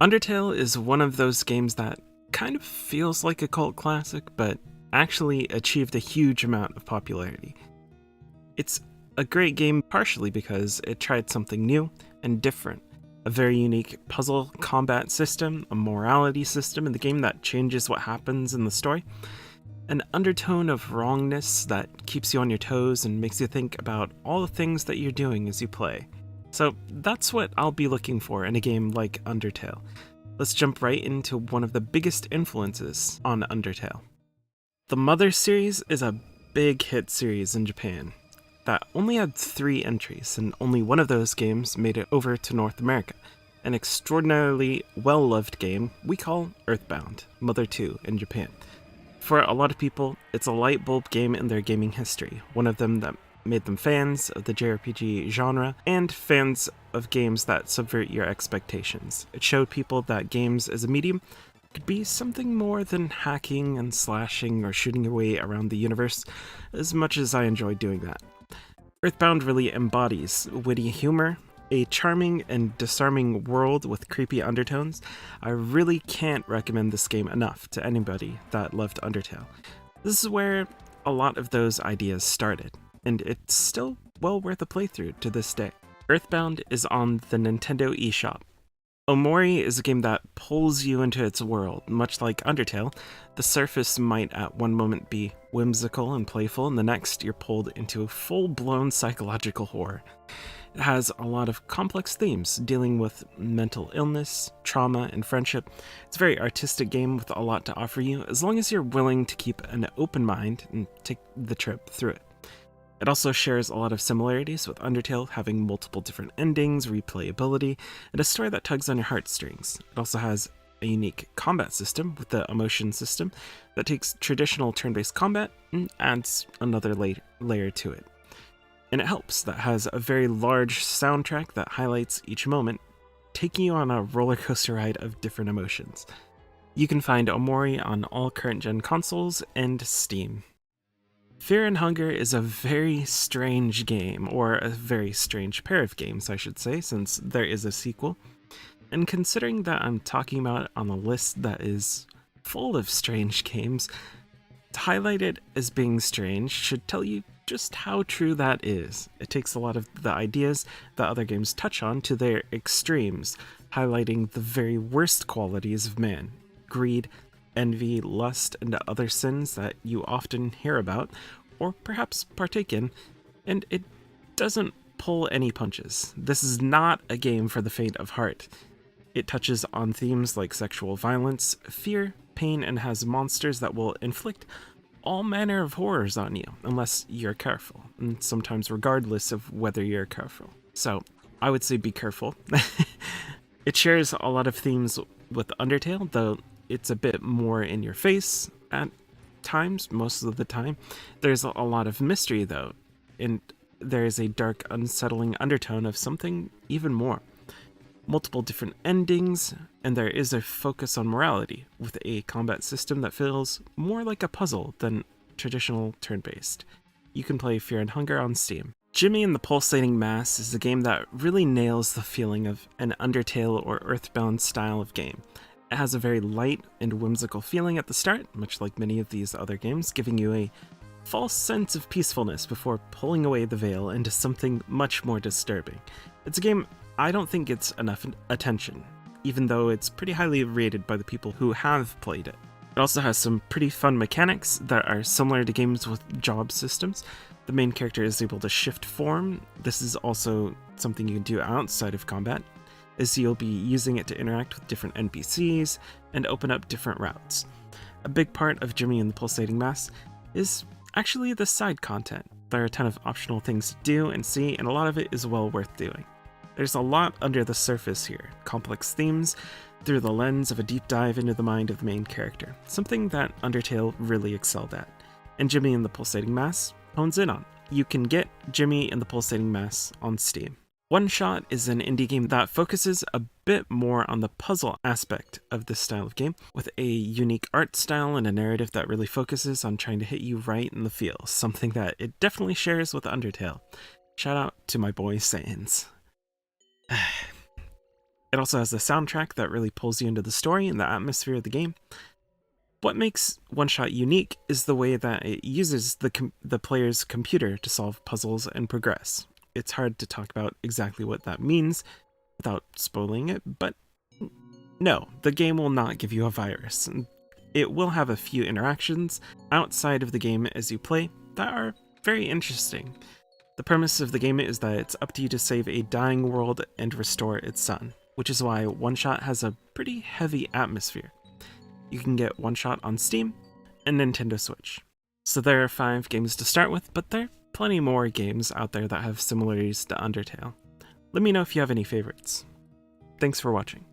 Undertale is one of those games that kind of feels like a cult classic, but actually achieved a huge amount of popularity. It's a great game partially because it tried something new and different, a very unique puzzle combat system, a morality system in the game that changes what happens in the story, an undertone of wrongness that keeps you on your toes and makes you think about all the things that you're doing as you play. So that's what I'll be looking for in a game like Undertale. Let's jump right into one of the biggest influences on Undertale. The Mother series is a big hit series in Japan that only had 3 entries, and only one of those games made it over to North America. An extraordinarily well-loved game we call Earthbound, Mother 2 in Japan. For a lot of people, it's a light bulb game in their gaming history, one of them that made them fans of the JRPG genre and fans of games that subvert your expectations. It showed people that games as a medium could be something more than hacking and slashing or shooting your way around the universe, as much as I enjoy doing that. Earthbound really embodies witty humor, a charming and disarming world with creepy undertones. I really can't recommend this game enough to anybody that loved Undertale. This is where a lot of those ideas started, and it's still well worth a playthrough to this day. Earthbound is on the Nintendo eShop. Omori is a game that pulls you into its world. Much like Undertale, the surface might at one moment be whimsical and playful, and the next you're pulled into full-blown psychological horror. It has a lot of complex themes dealing with mental illness, trauma, and friendship. It's a very artistic game with a lot to offer you, as long as you're willing to keep an open mind and take the trip through it. It also shares a lot of similarities with Undertale, having multiple different endings, replayability, and a story that tugs on your heartstrings. It also has a unique combat system with the emotion system that takes traditional turn-based combat and adds another layer to it. And it helps that has a very large soundtrack that highlights each moment, taking you on a roller coaster ride of different emotions. You can find Omori on all current-gen consoles and Steam. Fear and Hunger is a very strange game, or a very strange pair of games, I should say, since there is a sequel. And considering that I'm talking about it on a list that is full of strange games, to highlight it as being strange should tell you just how true that is. It takes a lot of the ideas that other games touch on to their extremes, highlighting the very worst qualities of man: greed, envy, lust, and other sins that you often hear about, or perhaps partake in, and it doesn't pull any punches. This is not a game for the faint of heart. It touches on themes like sexual violence, fear, pain, and has monsters that will inflict all manner of horrors on you, unless you're careful, and sometimes regardless of whether you're careful. So, I would say be careful. It shares a lot of themes with Undertale, though it's a bit more in your face at times, most of the time. There's a lot of mystery, though, and there is a dark, unsettling undertone of something even more. Multiple different endings, and there is a focus on morality, with a combat system that feels more like a puzzle than traditional turn-based. You can play Fear and Hunger on Steam. Jimmy and the Pulsating Mass is a game that really nails the feeling of an Undertale or Earthbound style of game. It has a very light and whimsical feeling at the start, much like many of these other games, giving you a false sense of peacefulness before pulling away the veil into something much more disturbing. It's a game I don't think gets enough attention, even though it's pretty highly rated by the people who have played it. It also has some pretty fun mechanics that are similar to games with job systems. The main character is able to shift form. This is also something you can do outside of combat, as you'll be using it to interact with different NPCs and open up different routes. A big part of Jimmy and the Pulsating Mass is actually the side content. There are a ton of optional things to do and see, and a lot of it is well worth doing. There's a lot under the surface here, complex themes through the lens of a deep dive into the mind of the main character, something that Undertale really excelled at, and Jimmy and the Pulsating Mass hones in on. You can get Jimmy and the Pulsating Mass on Steam. OneShot is an indie game that focuses a bit more on the puzzle aspect of this style of game, with a unique art style and a narrative that really focuses on trying to hit you right in the feels, something that it definitely shares with Undertale. Shout out to my boy Sans. It also has a soundtrack that really pulls you into the story and the atmosphere of the game. What makes OneShot unique is the way that it uses the player's computer to solve puzzles and progress. It's hard to talk about exactly what that means without spoiling it, but no, the game will not give you a virus. It will have a few interactions outside of the game as you play that are very interesting. The premise of the game is that it's up to you to save a dying world and restore its sun, which is why OneShot has a pretty heavy atmosphere. You can get OneShot on Steam and Nintendo Switch. So there are 5 games to start with, but there are plenty more games out there that have similarities to Undertale. Let me know if you have any favorites. Thanks for watching.